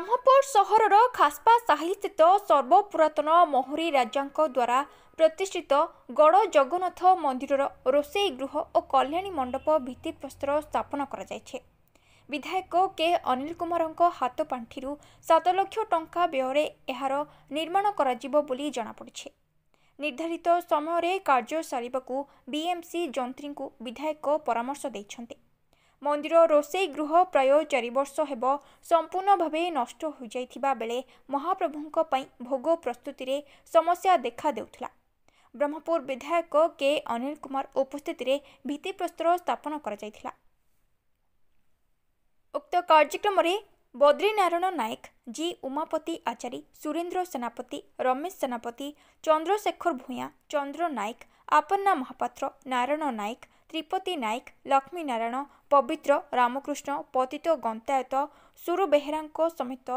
ब्रह्मपुर सहरर खास्पा साही स्थित सर्वपुरातन मोहरी राजांक द्वारा प्रतिष्ठित गड़ जगन्नाथ मंदिर रोषेई गृह और कल्याणी मंडप भित्तिप्रस्तर स्थापन कर विधायक के अनिल कुमार हाथ पांठि 7 लाख टंका व्यय एहार निर्माण करा जनापड़ी। निर्धारित समय कार्य सारिबाकू बीएमसी जंत्री को विधायक परामर्श देइछन्ते। मंदिर रोषेई गृह प्राय 4 वर्ष हेब संपूर्ण भावे नष्ट हो जाइथिबा बेले महाप्रभुंक पई भोग प्रस्तुति रे समस्या देखा देउथला। ब्रह्मपुर विधायक के अनिल कुमार उपस्थिति रे भित्तिप्रस्तर स्थापन करा जाइथिला। उक्त कार्यक्रम रे बद्रीनारायण नायक, जी उमापति आचारी, सुरेन्द्र सेनापति, रमेश सेनापति, चंद्रशेखर भूया, चंद्र नायक, आपन्ना महापात्र, नारायण नायक, त्रिपति नायक, लक्ष्मी नारायण, पवित्र, रामकृष्ण, पतित गंतायत, सुरु बेहेरा समेत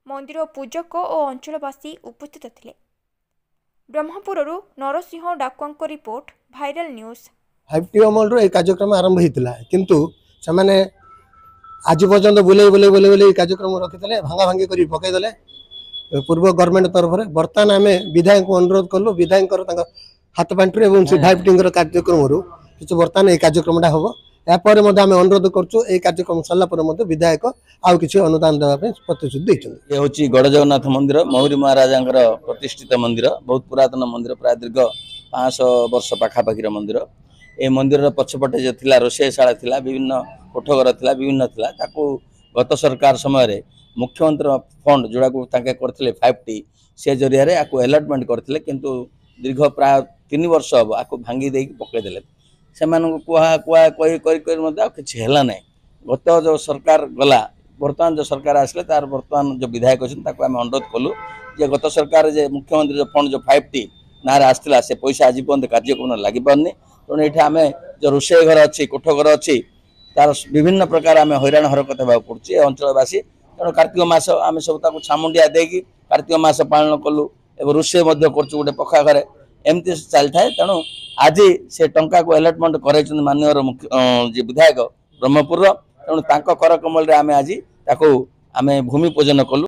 मंदिर पूजक और अंचलवासी उपस्थित थिले। ब्रह्मपुरु नरसिंह डाकुआंक रिपोर्ट, भाइरल न्यूज। 5T अमल रो एक कार्यक्रम आरंभ होता किंतु से आज पर्यंत बुले बुले बुले बुले कार्यक्रम रखी भांगा भांगी कर पकईदे पूर्व गवर्नमेंट तरफ से। बर्तमान आम विधायक को अनुरोध कलु, विधायक हाथ पांठि और 5T कार्यक्रम किसी बर्तमान ये कार्यक्रम हम यापर आम अनुरोध करूँ। कार्यक्रम सरला विधायक आउ कि अनुदान देवाई प्रतिश्रुति देते। ये हूँ गड़ जगन्नाथ मंदिर, महुरी महाराजा प्रतिष्ठित मंदिर, बहुत पुरातन मंदिर, प्राय दीर्घ 500 वर्ष पाखापाखि मंदिर। ये मंदिर पछपटे जो थिला रोषेईशाला थिला, विभिन्न कोठघर थिला, विभिन्न थिला। ताकू गत सरकार समय मुख्यमंत्री फंड जोड़ा को करथिले 5T से जरिया रे आकु अलॉटमेंट करथिले, किंतु दीर्घ प्राय 3 वर्ष हम आकु भांगी देकी पकईदेले। से कुआ कुआ कही किसी है ना। गत जो सरकार गला, बर्तमान जो सरकार आसले तार बर्तमान जो विधायक अच्छे आम अनुरोध कलु जे गत सरकार जे मुख्यमंत्री जो फंड जो 5T ना आसला से पैसा आज पर्यटन कार्यक्रम लगी पारनी। तेणु ये आम जो रोषेई घर अच्छी, कोठघर अच्छी, तार विभिन्न प्रकार आम हैरान हरकत होगा पड़े अंचलवासी। तेणु कार्तिक मास आम सब छामुंडिया देकी कार्तिक मास पालन कलु और रोषेई गोटे पखा घरे एमती चली थाए। तेणु आज से टंका को अलॉटमेंट कर माननीय विधायक ब्रह्मपुर। तेणु कर कमल आम आज भूमि पूजन कलु।